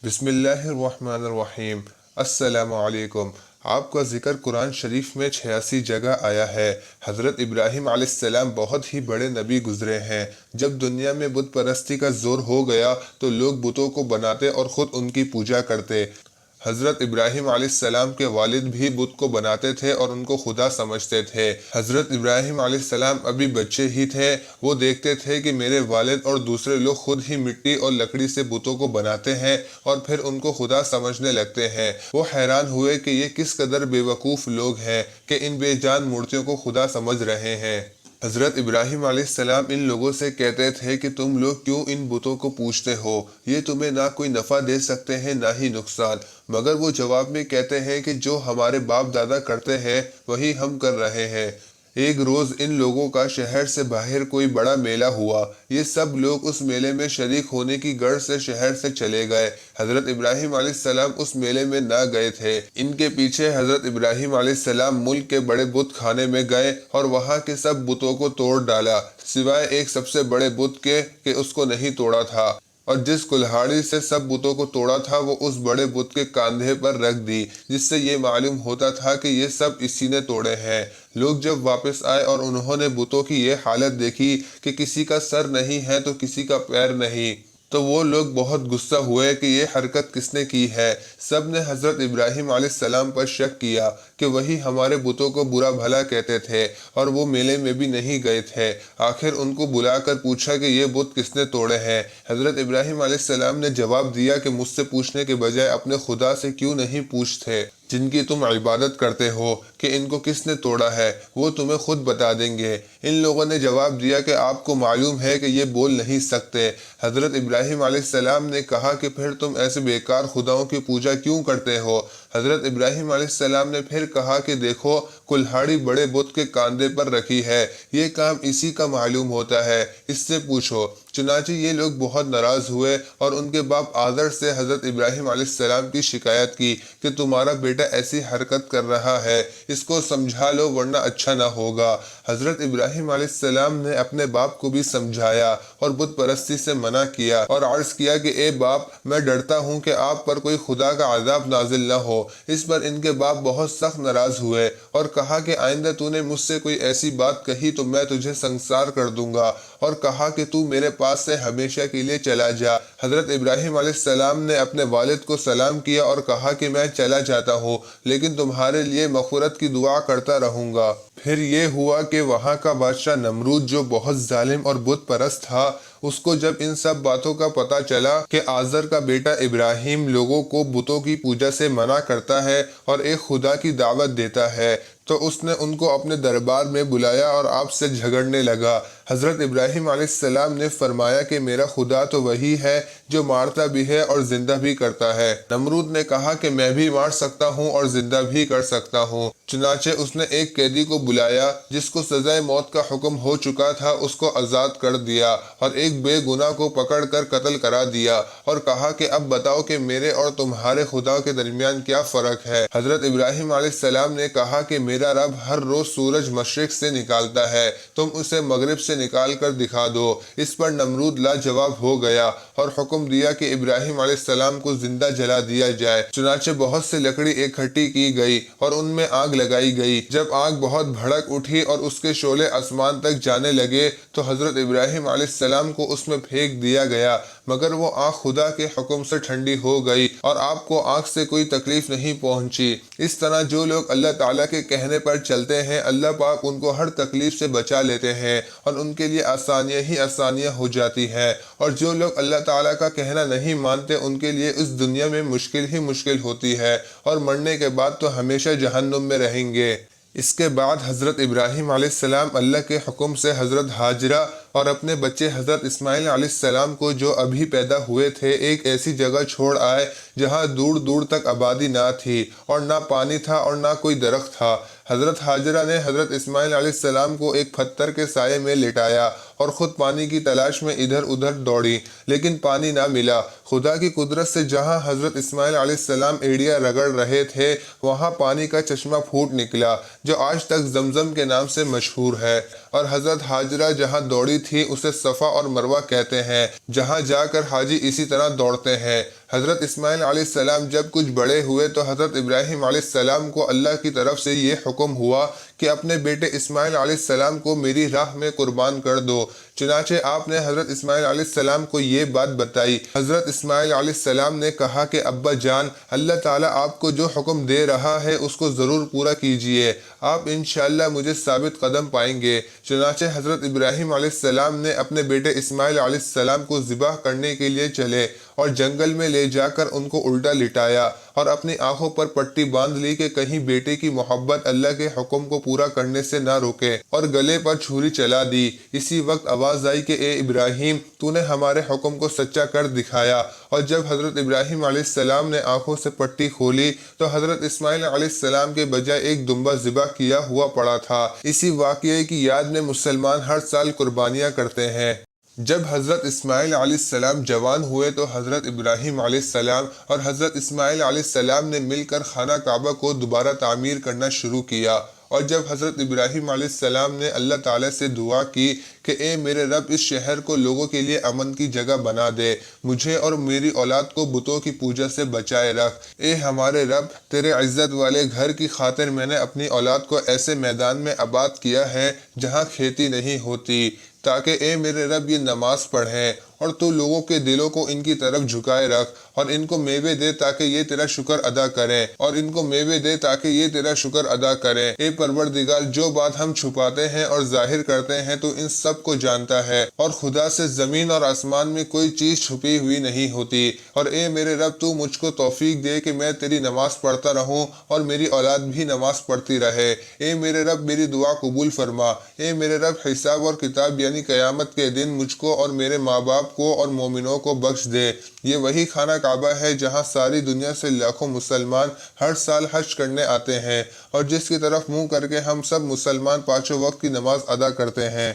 بسم اللہ الرحمن الرحیم۔ السلام علیکم۔ آپ کا ذکر قرآن شریف میں 86 جگہ آیا ہے۔ حضرت ابراہیم علیہ السلام بہت ہی بڑے نبی گزرے ہیں۔ جب دنیا میں بت پرستی کا زور ہو گیا تو لوگ بتوں کو بناتے اور خود ان کی پوجا کرتے۔ حضرت ابراہیم علیہ السلام کے والد بھی بت کو بناتے تھے اور ان کو خدا سمجھتے تھے۔ حضرت ابراہیم علیہ السلام ابھی بچے ہی تھے۔ وہ دیکھتے تھے کہ میرے والد اور دوسرے لوگ خود ہی مٹی اور لکڑی سے بتوں کو بناتے ہیں اور پھر ان کو خدا سمجھنے لگتے ہیں۔ وہ حیران ہوئے کہ یہ کس قدر بے وقوف لوگ ہیں کہ ان بے جان مورتیوں کو خدا سمجھ رہے ہیں۔ حضرت ابراہیم علیہ السلام ان لوگوں سے کہتے تھے کہ تم لوگ کیوں ان بتوں کو پوجتے ہو؟ یہ تمہیں نہ کوئی نفع دے سکتے ہیں نہ ہی نقصان۔ مگر وہ جواب میں کہتے ہیں کہ جو ہمارے باپ دادا کرتے ہیں وہی ہم کر رہے ہیں۔ ایک روز ان لوگوں کا شہر سے باہر کوئی بڑا میلہ ہوا۔ یہ سب لوگ اس میلے میں شریک ہونے کی غرض سے شہر سے چلے گئے۔ حضرت ابراہیم علیہ السلام اس میلے میں نہ گئے تھے۔ ان کے پیچھے حضرت ابراہیم علیہ السلام ملک کے بڑے بت خانے میں گئے اور وہاں کے سب بتوں کو توڑ ڈالا، سوائے ایک سب سے بڑے بت کے کہ اس کو نہیں توڑا تھا، اور جس کلہاڑی سے سب بتوں کو توڑا تھا وہ اس بڑے بت کے کاندھے پر رکھ دی، جس سے یہ معلوم ہوتا تھا کہ یہ سب اسی نے توڑے ہیں۔ لوگ جب واپس آئے اور انہوں نے بتوں کی یہ حالت دیکھی کہ کسی کا سر نہیں ہے تو کسی کا پیر نہیں، تو وہ لوگ بہت غصہ ہوئے کہ یہ حرکت کس نے کی ہے۔ سب نے حضرت ابراہیم علیہ السلام پر شک کیا کہ وہی ہمارے بتوں کو برا بھلا کہتے تھے اور وہ میلے میں بھی نہیں گئے تھے۔ آخر ان کو بلا کر پوچھا کہ یہ بت کس نے توڑے ہیں۔ حضرت ابراہیم علیہ السلام نے جواب دیا کہ مجھ سے پوچھنے کے بجائے اپنے خدا سے کیوں نہیں پوچھتے جن کی تم عبادت کرتے ہو کہ ان کو کس نے توڑا ہے، وہ تمہیں خود بتا دیں گے۔ ان لوگوں نے جواب دیا کہ آپ کو معلوم ہے کہ یہ بول نہیں سکتے۔ حضرت ابراہیم علیہ السلام نے کہا کہ پھر تم ایسے بیکار خداؤں کی پوجا کیوں کرتے ہو؟ حضرت ابراہیم علیہ السلام نے پھر کہا کہ دیکھو، کلہاڑی بڑے بت کے کاندھے پر رکھی ہے، یہ کام اسی کا معلوم ہوتا ہے، اس سے پوچھو۔ چنانچہ یہ لوگ بہت ناراض ہوئے اور ان کے باپ آزر سے حضرت ابراہیم علیہ السلام کی شکایت کی کہ تمہارا بیٹا ایسی حرکت کر رہا ہے، اس کو سمجھا لو ورنہ اچھا نہ ہوگا۔ حضرت ابراہیم علیہ السلام نے اپنے باپ کو بھی سمجھایا اور بت پرستی سے منع کیا اور عرض کیا کہ اے باپ، میں ڈرتا ہوں کہ آپ پر کوئی خدا کا عذاب نازل نہ ہو۔ اس پر ان کے باپ بہت سخت ناراض ہوئے اور کہا کہ آئندہ تو نے مجھ سے کوئی ایسی بات کہی تو میں تجھے سنسار کر دوں گا، اور کہا کہ تو میرے پاس سے ہمیشہ کے لیے چلا جا۔ حضرت ابراہیم علیہ السلام نے اپنے والد کو سلام کیا اور کہا کہ میں چلا جاتا ہوں، لیکن تمہارے لیے مغفرت کی دعا کرتا رہوں گا۔ پھر یہ ہوا کہ وہاں کا بادشاہ نمرود جو بہت ظالم اور بت پرست تھا، اس کو جب ان سب باتوں کا پتہ چلا کہ آزر کا بیٹا ابراہیم لوگوں کو بتوں کی پوجا سے منع کرتا ہے اور ایک خدا کی دعوت دیتا ہے، تو اس نے ان کو اپنے دربار میں بلایا اور آپ سے جھگڑنے لگا۔ حضرت ابراہیم علیہ السلام نے فرمایا کہ میرا خدا تو وہی ہے جو مارتا بھی ہے اور زندہ بھی کرتا ہے۔ نمرود نے کہا کہ میں بھی مار سکتا ہوں اور زندہ بھی کر سکتا ہوں۔ چنانچہ اس نے ایک قیدی کو بلایا جس کو سزائے موت کا حکم ہو چکا تھا، اس کو آزاد کر دیا اور ایک بے گناہ کو پکڑ کر قتل کرا دیا، اور کہا کہ اب بتاؤ کہ میرے اور تمہارے خدا کے درمیان کیا فرق ہے؟ حضرت ابراہیم علیہ السلام نے کہا کہ میرا رب ہر روز سورج مشرق سے نکالتا ہے، تم اسے مغرب سے نکال کر دکھا دو۔ اس پر نمرود لاجواب ہو گیا اور حکم دیا کہ ابراہیم علیہ السلام کو زندہ جلا دیا جائے۔ چنانچہ بہت سے لکڑی اکٹھی کی گئی اور ان میں آگ لگائی گئی۔ جب آگ بہت بھڑک اٹھی اور اس کے شعلے آسمان تک جانے لگے تو حضرت ابراہیم علیہ السلام کو اس میں پھینک دیا گیا، مگر وہ آگ خدا کے حکم سے ٹھنڈی ہو گئی اور آپ کو آگ سے کوئی تکلیف نہیں پہنچی۔ اس طرح جو لوگ اللہ تعالیٰ کے کہنے پر چلتے ہیں، اللہ پاک ان کو ہر تکلیف سے بچا لیتے ہیں اور ان کے لیے آسانیاں ہی آسانیاں ہو جاتی ہیں، اور جو لوگ اللہ تعالیٰ کا کہنا نہیں مانتے ان کے لیے اس دنیا میں مشکل ہی مشکل ہوتی ہے، اور مرنے کے بعد تو ہمیشہ جہنم میں رہیں گے۔ اس کے بعد حضرت ابراہیم علیہ السلام اللہ کے حکم سے حضرت ہاجرہ اور اپنے بچے حضرت اسماعیل علیہ السلام کو جو ابھی پیدا ہوئے تھے ایک ایسی جگہ چھوڑ آئے جہاں دور دور تک آبادی نہ تھی اور نہ پانی تھا اور نہ کوئی درخت تھا۔ حضرت ہاجرہ نے حضرت اسماعیل علیہ السلام کو ایک پتھر کے سائے میں لٹایا اور خود پانی کی تلاش میں ادھر ادھر دوڑی، لیکن پانی نہ ملا۔ خدا کی قدرت سے جہاں حضرت اسماعیل علیہ السلام ایڑیاں رگڑ رہے تھے وہاں پانی کا چشمہ پھوٹ نکلا جو آج تک زمزم کے نام سے مشہور ہے، اور حضرت ہاجرہ جہاں دوڑی تھی اسے صفا اور مروہ کہتے ہیں، جہاں جا کر حاجی اسی طرح دوڑتے ہیں۔ حضرت اسماعیل علیہ السلام جب کچھ بڑے ہوئے تو حضرت ابراہیم علیہ السلام کو اللہ کی طرف سے یہ حکم ہوا کہ اپنے بیٹے اسماعیل علیہ السلام کو میری راہ میں قربان کر دو۔ چنانچہ آپ نے حضرت اسماعیل علیہ السلام کو یہ بات بتائی۔ حضرت اسماعیل علیہ السلام نے کہا کہ ابا جان، اللہ تعالیٰ آپ کو جو حکم دے رہا ہے اس کو ضرور پورا کیجئے، آپ انشاءاللہ مجھے ثابت قدم پائیں گے۔ چنانچہ حضرت ابراہیم علیہ السلام نے اپنے بیٹے اسماعیل علیہ السلام کو ذبح کرنے کے لیے چلے اور جنگل میں لے جا کر ان کو الٹا لٹایا اور اپنی آنکھوں پر پٹی باندھ لی کہ کہیں بیٹے کی محبت اللہ کے حکم کو پورا کرنے سے نہ روکے، اور گلے پر چھری چلا دی۔ اسی وقت آواز آئی کہ اے ابراہیم، تو نے ہمارے حکم کو سچا کر دکھایا، اور جب حضرت ابراہیم علیہ السلام نے آنکھوں سے پٹی کھولی تو حضرت اسماعیل علیہ السلام کے بجائے ایک دمبا ذبح کیا ہوا پڑا تھا۔ اسی واقعے کی یاد میں مسلمان ہر سال قربانیاں کرتے ہیں۔ جب حضرت اسماعیل علیہ السلام جوان ہوئے تو حضرت ابراہیم علیہ السلام اور حضرت اسماعیل علیہ السلام نے مل کر خانہ کعبہ کو دوبارہ تعمیر کرنا شروع کیا، اور جب حضرت ابراہیم علیہ السلام نے اللہ تعالیٰ سے دعا کی کہ اے میرے رب، اس شہر کو لوگوں کے لیے امن کی جگہ بنا دے، مجھے اور میری اولاد کو بتوں کی پوجا سے بچائے رکھ، اے ہمارے رب، تیرے عزت والے گھر کی خاطر میں نے اپنی اولاد کو ایسے میدان میں آباد کیا ہے جہاں کھیتی نہیں ہوتی، تاکہ اے میرے رب یہ نماز پڑھیں، اور تو لوگوں کے دلوں کو ان کی طرف جھکائے رکھ اور ان کو میوے دے تاکہ یہ تیرا شکر ادا کریں، اور ان کو میوے دے تاکہ یہ تیرا شکر ادا کریں۔ اے پروردگار، جو بات ہم چھپاتے ہیں اور ظاہر کرتے ہیں تو ان سب کو جانتا ہے، اور خدا سے زمین اور آسمان میں کوئی چیز چھپی ہوئی نہیں ہوتی، اور اے میرے رب، تو مجھ کو توفیق دے کہ میں تیری نماز پڑھتا رہوں اور میری اولاد بھی نماز پڑھتی رہے۔ اے میرے رب، میری دعا قبول فرما۔ اے میرے رب، حساب اور کتاب یعنی قیامت کے دن مجھ کو اور میرے ماں باپ کو اور مومنوں کو بخش دے۔ یہ وہی خانہ کعبہ ہے جہاں ساری دنیا سے لاکھوں مسلمان ہر سال حج کرنے آتے ہیں، اور جس کی طرف منہ کر کے ہم سب مسلمان پانچوں وقت کی نماز ادا کرتے ہیں۔